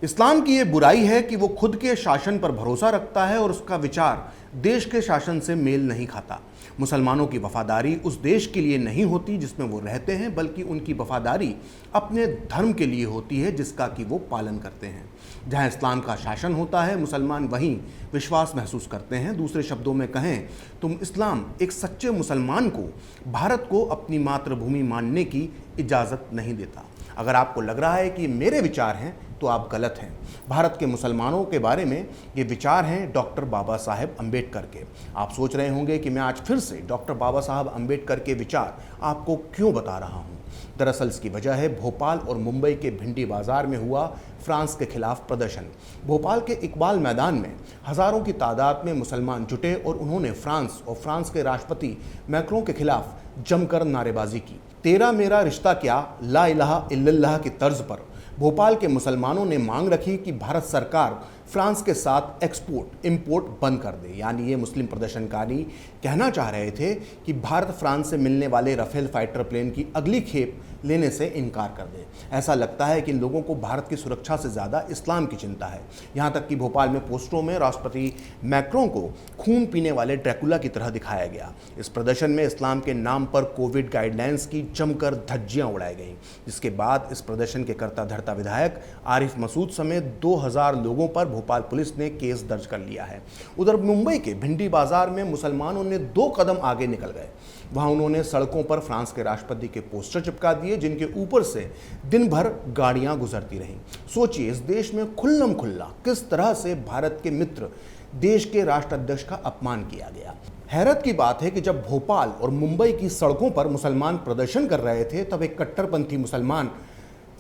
इस्लाम की ये बुराई है कि वो खुद के शासन पर भरोसा रखता है और उसका विचार देश के शासन से मेल नहीं खाता। मुसलमानों की वफादारी उस देश के लिए नहीं होती जिसमें वो रहते हैं, बल्कि उनकी वफादारी अपने धर्म के लिए होती है जिसका कि वो पालन करते हैं। जहाँ इस्लाम का शासन होता है, मुसलमान वहीं विश्वास महसूस करते हैं। दूसरे शब्दों में कहें तो इस्लाम एक सच्चे मुसलमान को भारत को अपनी मातृभूमि मानने की इजाज़त नहीं देता। अगर आपको लग रहा है कि मेरे विचार हैं तो आप गलत हैं। भारत के मुसलमानों के बारे में ये विचार हैं डॉक्टर बाबा साहेब अम्बेडकर के। आप सोच रहे होंगे कि मैं आज फिर से डॉक्टर बाबा साहब अम्बेडकर के विचार आपको क्यों बता रहा हूँ। दरअसल इसकी वजह है भोपाल और मुंबई के भिंडी बाजार में हुआ फ्रांस के खिलाफ प्रदर्शन। भोपाल के इकबाल मैदान में हजारों की तादाद में मुसलमान जुटे और उन्होंने फ्रांस और फ्रांस के राष्ट्रपति मैक्रों के खिलाफ जमकर नारेबाजी की। तेरा मेरा रिश्ता क्या, ला इलाहा इल्लल्लाह की तर्ज पर भोपाल के मुसलमानों ने मांग रखी कि भारत सरकार फ्रांस के साथ एक्सपोर्ट इंपोर्ट बंद कर दे। यानी ये मुस्लिम प्रदर्शनकारी कहना चाह रहे थे कि भारत फ्रांस से मिलने वाले राफेल फाइटर प्लेन की अगली खेप लेने से इनकार कर दे। ऐसा लगता है कि इन लोगों को भारत की सुरक्षा से ज़्यादा इस्लाम की चिंता है। यहाँ तक कि भोपाल में पोस्टरों में राष्ट्रपति मैक्रों को खून पीने वाले ड्रैकुला की तरह दिखाया गया। इस प्रदर्शन में इस्लाम के नाम पर कोविड गाइडलाइंस की जमकर धज्जियाँ उड़ाई गईं, जिसके बाद इस प्रदर्शन के करता धरता विधायक आरिफ मसूद समेत 2000 लोगों पर भोपाल पुलिस ने केस दर्ज कर लिया है। उधर मुंबई के भिंडी बाजार में मुसलमानों ने 2 कदम आगे निकल गए। वहां उन्होंने सड़कों पर फ्रांस के राष्ट्रपति के पोस्टर चिपका दिए, जिनके ऊपर से दिन भर गाड़ियां गुजरती रहीं। सोचिए, इस देश में खुल्लम खुल्ला किस तरह से भारत के मित्र देश के राष्ट्राध्यक्ष का अपमान किया गया। हैरत की बात है कि जब भोपाल और मुंबई की सड़कों पर मुसलमान प्रदर्शन कर रहे थे, तब एक कट्टरपंथी मुसलमान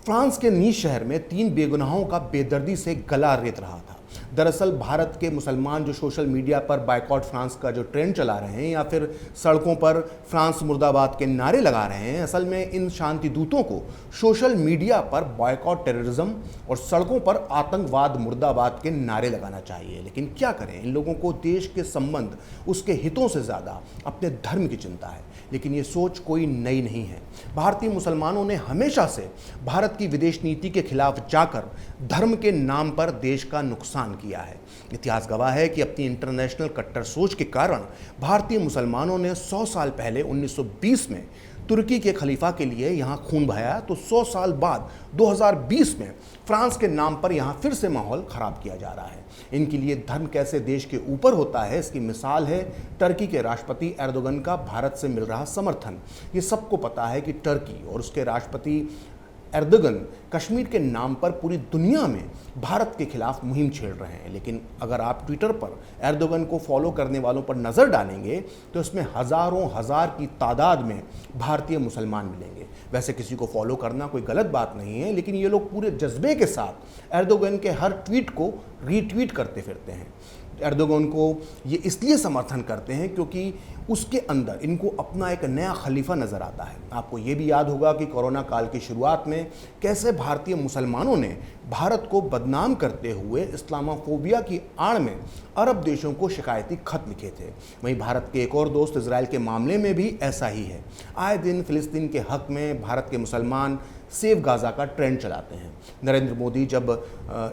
फ्रांस के नीस शहर में 3 बेगुनाहों का बेदर्दी से गला रेत रहा था। दरअसल भारत के मुसलमान जो सोशल मीडिया पर बायकॉट फ्रांस का जो ट्रेंड चला रहे हैं या फिर सड़कों पर फ्रांस मुर्दाबाद के नारे लगा रहे हैं, असल में इन शांति दूतों को सोशल मीडिया पर बायकॉट टेररिज्म और सड़कों पर आतंकवाद मुर्दाबाद के नारे लगाना चाहिए। लेकिन क्या करें, इन लोगों को देश के संबंध, उसके हितों से ज़्यादा अपने धर्म की चिंता है। लेकिन ये सोच कोई नई नहीं है। भारतीय मुसलमानों ने हमेशा से भारत की विदेश नीति के खिलाफ जाकर धर्म के नाम पर देश का नुकसान किया है। इतिहास गवाह है कि अपनी इंटरनेशनल कट्टर सोच के कारण भारतीय मुसलमानों ने 100 साल पहले 1920 में तुर्की के खलीफा के लिए यहाँ खून बहाया, तो 100 साल बाद 2020 में फ्रांस के नाम पर यहाँ फिर से माहौल खराब किया जा रहा है। इनके लिए धर्म कैसे देश के ऊपर होता है, इसकी मिसाल है टर्की के राष्ट्रपति एर्दोगन का भारत से मिल रहा समर्थन। ये सबको पता है कि टर्की और उसके राष्ट्रपति एर्दोगन कश्मीर के नाम पर पूरी दुनिया में भारत के खिलाफ मुहिम छेड़ रहे हैं। लेकिन अगर आप ट्विटर पर एर्दोगन को फॉलो करने वालों पर नज़र डालेंगे तो इसमें हज़ारों हज़ार की तादाद में भारतीय मुसलमान मिलेंगे। वैसे किसी को फॉलो करना कोई गलत बात नहीं है, लेकिन ये लोग पूरे जज्बे के साथ एर्दोगन के हर ट्वीट को रीट्वीट करते फिरते हैं। एर्दोगन को ये इसलिए समर्थन करते हैं क्योंकि उसके अंदर इनको अपना एक नया खलीफा नज़र आता है। आपको ये भी याद होगा कि कोरोना काल की शुरुआत में कैसे भारतीय मुसलमानों ने भारत को बदनाम करते हुए इस्लामोफोबिया की आड़ में अरब देशों को शिकायती खत लिखे थे। वहीं भारत के एक और दोस्त इजराइल के मामले में भी ऐसा ही है। आए दिन फिलिस्तीन के हक में भारत के मुसलमान सेव गाज़ा का ट्रेंड चलाते हैं। नरेंद्र मोदी जब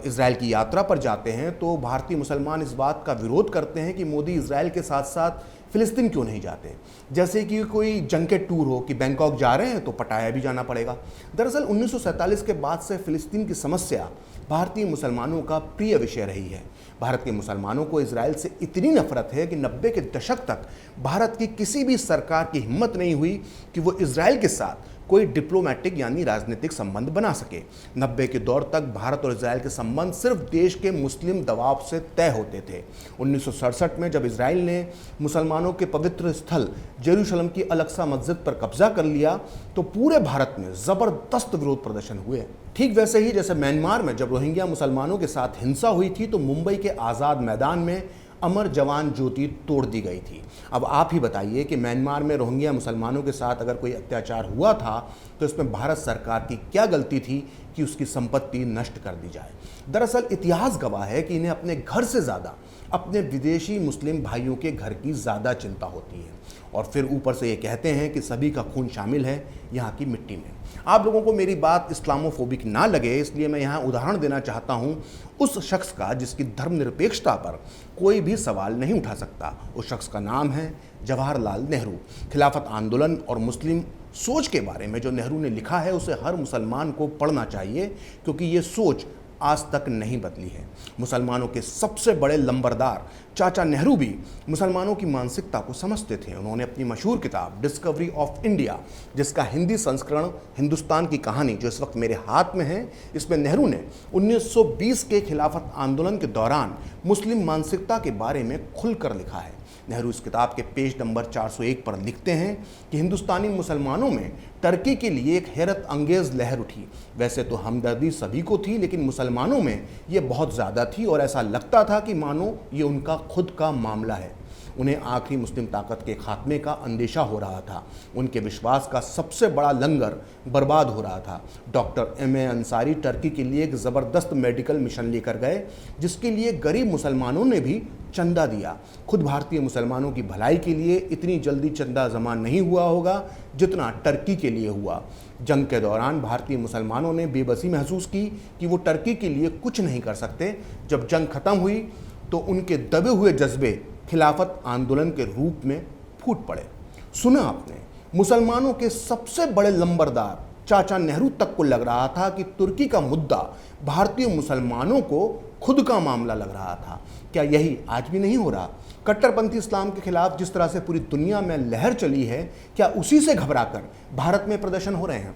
इजराइल की यात्रा पर जाते हैं तो भारतीय मुसलमान इस बात का विरोध करते हैं कि मोदी इजराइल के साथ साथ फिलिस्तीन क्यों नहीं जाते, जैसे कि कोई जंग के टूर हो कि बैंकॉक जा रहे हैं तो पटाया भी जाना पड़ेगा। दरअसल 1947 के बाद से फिलिस्तीन की समस्या भारतीय मुसलमानों का प्रिय विषय रही है। भारत के मुसलमानों को इजराइल से इतनी नफरत है कि 90 के दशक तक भारत की किसी भी सरकार की हिम्मत नहीं हुई कि वो इजराइल के साथ कोई डिप्लोमेटिक यानी राजनीतिक संबंध बना सके। 90 के दौर तक भारत और इजराइल के संबंध सिर्फ देश के मुस्लिम दबाव से तय होते थे। 1967 में जब इजराइल ने मुसलमानों के पवित्र स्थल जेरूशलम की अल-अक्सा मस्जिद पर कब्जा कर लिया तो पूरे भारत में ज़बरदस्त विरोध प्रदर्शन हुए। ठीक वैसे ही जैसे म्यांमार में जब रोहिंग्या मुसलमानों के साथ हिंसा हुई थी तो मुंबई के आज़ाद मैदान में अमर जवान ज्योति तोड़ दी गई थी। अब आप ही बताइए कि म्यांमार में रोहिंग्या मुसलमानों के साथ अगर कोई अत्याचार हुआ था तो इसमें भारत सरकार की क्या गलती थी कि उसकी संपत्ति नष्ट कर दी जाए। दरअसल इतिहास गवाह है कि इन्हें अपने घर से ज़्यादा अपने विदेशी मुस्लिम भाइयों के घर की ज़्यादा चिंता होती है। और फिर ऊपर से ये कहते हैं कि सभी का खून शामिल है यहाँ की मिट्टी में। आप लोगों को मेरी बात इस्लामोफोबिक ना लगे, इसलिए मैं यहाँ उदाहरण देना चाहता हूँ उस शख्स का जिसकी धर्मनिरपेक्षता पर कोई भी सवाल नहीं उठा सकता। उस शख्स का नाम है जवाहरलाल नेहरू। खिलाफत आंदोलन और मुस्लिम सोच के बारे में जो नेहरू ने लिखा है उसे हर मुसलमान को पढ़ना चाहिए, क्योंकि ये सोच आज तक नहीं बदली है। मुसलमानों के सबसे बड़े लंबरदार चाचा नेहरू भी मुसलमानों की मानसिकता को समझते थे। उन्होंने अपनी मशहूर किताब डिस्कवरी ऑफ इंडिया, जिसका हिंदी संस्करण हिंदुस्तान की कहानी जो इस वक्त मेरे हाथ में है, इसमें नेहरू ने 1920 के खिलाफत आंदोलन के दौरान मुस्लिम मानसिकता के बारे में खुलकर लिखा है। नेहरू इस किताब के पेज नंबर 401 पर लिखते हैं कि हिंदुस्तानी मुसलमानों में टर्की के लिए एक हैरत अंगेज लहर उठी। वैसे तो हमदर्दी सभी को थी, लेकिन मुसलमानों में ये बहुत ज़्यादा थी और ऐसा लगता था कि मानो ये उनका खुद का मामला है। उन्हें आखिरी मुस्लिम ताकत के खात्मे का अंदेशा हो रहा था। उनके विश्वास का सबसे बड़ा लंगर बर्बाद हो रहा था। Doctor M.A. अंसारी टर्की के लिए एक ज़बरदस्त मेडिकल मिशन लेकर गए, जिसके लिए गरीब मुसलमानों ने भी चंदा दिया। खुद भारतीय मुसलमानों की भलाई के लिए इतनी जल्दी चंदा जमा नहीं हुआ होगा जितना टर्की के लिए हुआ। जंग के दौरान भारतीय मुसलमानों ने बेबसी महसूस की कि वो टर्की के लिए कुछ नहीं कर सकते। जब जंग खत्म हुई तो उनके दबे हुए जज्बे खिलाफत आंदोलन के रूप में फूट पड़े। सुना आपने, मुसलमानों के सबसे बड़े लंबरदार चाचा नेहरू तक को लग रहा था कि तुर्की का मुद्दा भारतीय मुसलमानों को खुद का मामला लग रहा था। क्या यही आज भी नहीं हो रहा? कट्टरपंथी इस्लाम के खिलाफ जिस तरह से पूरी दुनिया में लहर चली है, क्या उसी से घबराकर भारत में प्रदर्शन हो रहे हैं?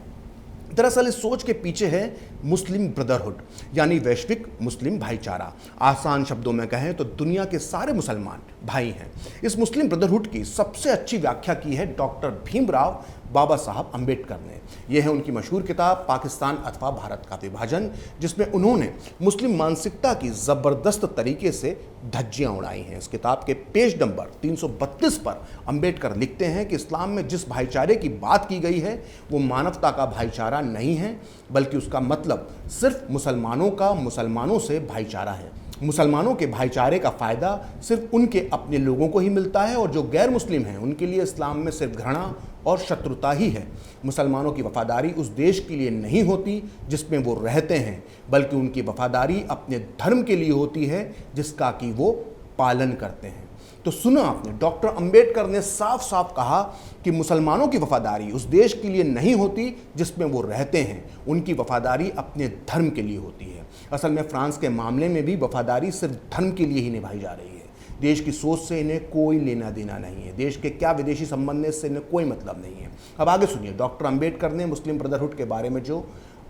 दरअसल इस सोच के पीछे है मुस्लिम ब्रदरहुड, यानी वैश्विक मुस्लिम भाईचारा। आसान शब्दों में कहें तो दुनिया के सारे मुसलमान भाई हैं। इस मुस्लिम ब्रदरहुड की सबसे अच्छी व्याख्या की है डॉक्टर भीमराव बाबा साहब अम्बेडकर ने। यह है उनकी मशहूर किताब पाकिस्तान अथवा भारत का विभाजन, जिसमें उन्होंने मुस्लिम मानसिकता की ज़बरदस्त तरीके से धज्जियाँ उड़ाई हैं। इस किताब के पेज नंबर 332 पर अम्बेडकर लिखते हैं कि इस्लाम में जिस भाईचारे की बात की गई है वो मानवता का भाईचारा नहीं है, बल्कि उसका मतलब सिर्फ मुसलमानों का मुसलमानों से भाईचारा है। मुसलमानों के भाईचारे का फ़ायदा सिर्फ उनके अपने लोगों को ही मिलता है, और जो गैर मुस्लिम हैं उनके लिए इस्लाम में सिर्फ घृणा और शत्रुता ही है। मुसलमानों की वफादारी उस देश के लिए नहीं होती जिसमें वो रहते हैं, बल्कि उनकी वफादारी अपने धर्म के लिए होती है जिसका कि वो पालन करते हैं। तो सुना आपने, डॉक्टर अंबेडकर ने साफ साफ कहा कि मुसलमानों की वफादारी उस देश के लिए नहीं होती जिसमें वो रहते हैं, उनकी वफादारी अपने धर्म के लिए होती है। असल में फ्रांस के मामले में भी वफादारी सिर्फ धर्म के लिए ही निभाई जा रही है। देश की सोच से इन्हें कोई लेना देना नहीं है। देश के क्या विदेशी संबंध है इससे इन्हें कोई मतलब नहीं है। अब आगे सुनिए, डॉक्टर अंबेडकर ने मुस्लिम ब्रदरहुड के बारे में जो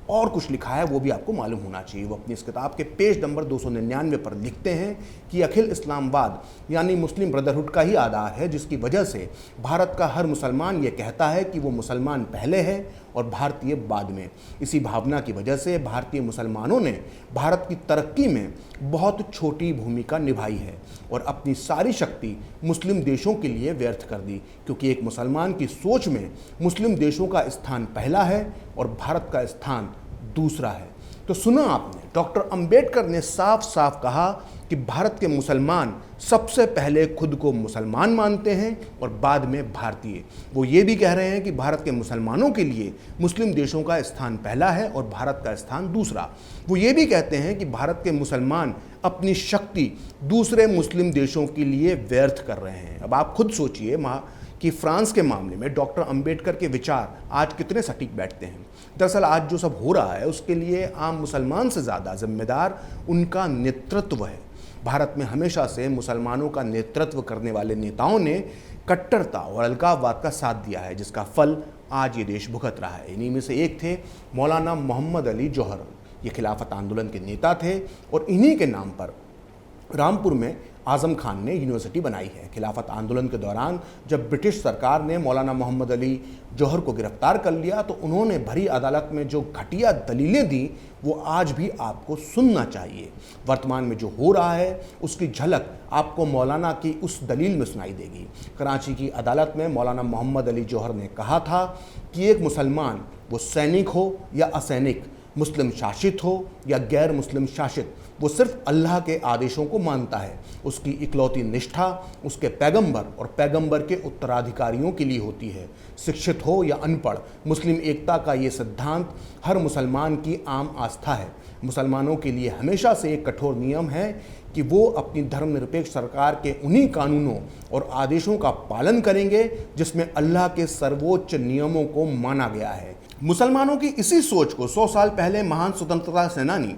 और कुछ लिखा है वो भी आपको मालूम होना चाहिए। वो अपनी इस किताब के पेज नंबर 299 पर लिखते हैं कि अखिल इस्लामवाद यानी मुस्लिम ब्रदरहुड का ही आधार है, जिसकी वजह से भारत का हर मुसलमान ये कहता है कि वो मुसलमान पहले है और भारतीय बाद में। इसी भावना की वजह से भारतीय मुसलमानों ने भारत की तरक्की में बहुत छोटी भूमिका निभाई है और अपनी सारी शक्ति मुस्लिम देशों के लिए व्यर्थ कर दी, क्योंकि एक मुसलमान की सोच में मुस्लिम देशों का स्थान पहला है और भारत का स्थान दूसरा है। तो सुना आपने, डॉक्टर अंबेडकर ने साफ साफ कहा कि भारत के मुसलमान सबसे पहले खुद को मुसलमान मानते हैं और बाद में भारतीय। वो ये भी कह रहे हैं कि भारत के मुसलमानों के लिए मुस्लिम देशों का स्थान पहला है और भारत का स्थान दूसरा। वो ये भी कहते हैं कि भारत के मुसलमान अपनी शक्ति दूसरे मुस्लिम देशों के लिए व्यर्थ कर रहे हैं। अब आप खुद सोचिए कि फ्रांस के मामले में डॉक्टर अंबेडकर के विचार आज कितने सटीक बैठते हैं। दरअसल आज जो सब हो रहा है उसके लिए आम मुसलमान से ज़्यादा जिम्मेदार उनका नेतृत्व है। भारत में हमेशा से मुसलमानों का नेतृत्व करने वाले नेताओं ने कट्टरता और अलगाववाद का साथ दिया है, जिसका फल आज ये देश भुगत रहा है। इन्हीं में से एक थे मौलाना मोहम्मद अली जौहर। ये खिलाफत आंदोलन के नेता थे और इन्हीं के नाम पर रामपुर में आज़म खान ने यूनिवर्सिटी बनाई है। खिलाफत आंदोलन के दौरान जब ब्रिटिश सरकार ने मौलाना मोहम्मद अली जौहर को गिरफ्तार कर लिया तो उन्होंने भरी अदालत में जो घटिया दलीलें दी वो आज भी आपको सुनना चाहिए। वर्तमान में जो हो रहा है उसकी झलक आपको मौलाना की उस दलील में सुनाई देगी। कराची की अदालत में मौलाना मोहम्मद अली जौहर ने कहा था कि एक मुसलमान वो सैनिक हो या असैनिक, मुस्लिम शासित हो या गैर मुस्लिम शासित, वो सिर्फ अल्लाह के आदेशों को मानता है। उसकी इकलौती निष्ठा उसके पैगंबर और पैगंबर के उत्तराधिकारियों के लिए होती है। शिक्षित हो या अनपढ़, मुस्लिम एकता का ये सिद्धांत हर मुसलमान की आम आस्था है। मुसलमानों के लिए हमेशा से एक कठोर नियम है कि वो अपनी धर्मनिरपेक्ष सरकार के उन्हीं कानूनों और आदेशों का पालन करेंगे जिसमें अल्लाह के सर्वोच्च नियमों को माना गया है। मुसलमानों की इसी सोच को 100 साल पहले महान स्वतंत्रता सेनानी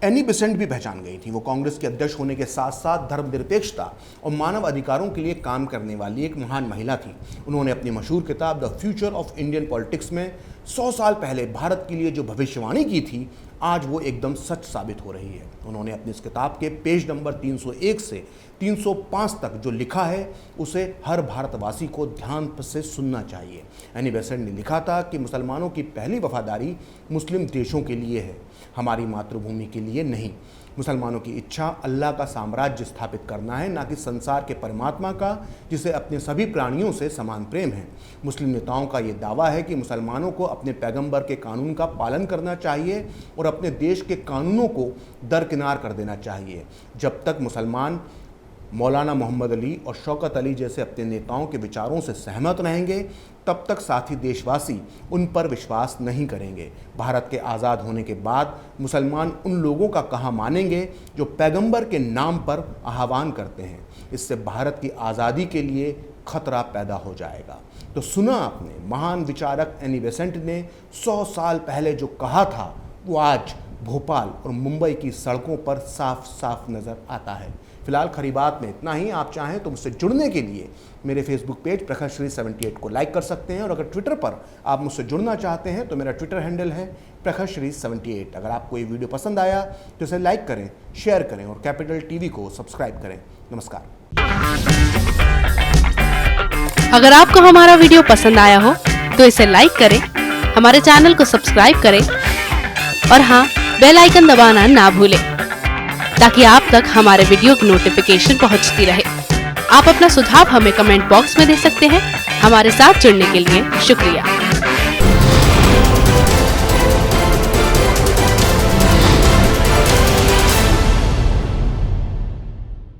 एनी बेसेंट भी पहचान गई थी। वो कांग्रेस के अध्यक्ष होने के साथ साथ धर्मनिरपेक्षता और मानव अधिकारों के लिए काम करने वाली एक महान महिला थी। उन्होंने अपनी मशहूर किताब the future of Indian politics में 100 साल पहले भारत के लिए जो भविष्यवाणी की थी, आज वो एकदम सच साबित हो रही है। उन्होंने अपनी इस किताब के पेज नंबर 301 से 305 तक जो लिखा है उसे हर भारतवासी को ध्यान से सुनना चाहिए। एनी बेसेंट ने लिखा था कि मुसलमानों की पहली वफादारी मुस्लिम देशों के लिए है, हमारी मातृभूमि के लिए नहीं। मुसलमानों की इच्छा अल्लाह का साम्राज्य स्थापित करना है, ना कि संसार के परमात्मा का, जिसे अपने सभी प्राणियों से समान प्रेम है। मुस्लिम नेताओं का ये दावा है कि मुसलमानों को अपने पैगंबर के कानून का पालन करना चाहिए और अपने देश के कानूनों को दरकिनार कर देना चाहिए। जब तक मुसलमान मौलाना मोहम्मद अली और शौकत अली जैसे अपने नेताओं के विचारों से सहमत रहेंगे, तब तक साथी देशवासी उन पर विश्वास नहीं करेंगे। भारत के आज़ाद होने के बाद मुसलमान उन लोगों का कहाँ मानेंगे जो पैगंबर के नाम पर आह्वान करते हैं। इससे भारत की आज़ादी के लिए खतरा पैदा हो जाएगा। तो सुना आपने, महान विचारक एनी बेसेंट ने 100 साल पहले जो कहा था वो आज भोपाल और मुंबई की सड़कों पर साफ साफ नज़र आता है। फिलहाल खरी बात में इतना ही। आप चाहें तो मुझसे जुड़ने के लिए मेरे फेसबुक पेज प्रखर श्री 78 को लाइक कर सकते हैं, और अगर ट्विटर पर आप मुझसे जुड़ना चाहते हैं तो मेरा ट्विटर हैंडल है प्रखर श्री 78। अगर आपको ये वीडियो पसंद आया तो इसे लाइक करें, शेयर करें और कैपिटल टीवी को सब्सक्राइब करें। नमस्कार। अगर आपको हमारा वीडियो पसंद आया हो तो इसे लाइक करें, हमारे चैनल को सब्सक्राइब करें और हाँ, बेल आइकन दबाना ना भूलें ताकि आप तक हमारे वीडियो की नोटिफिकेशन पहुंचती रहे। आप अपना सुझाव हमें कमेंट बॉक्स में दे सकते हैं। हमारे साथ जुड़ने के लिए शुक्रिया।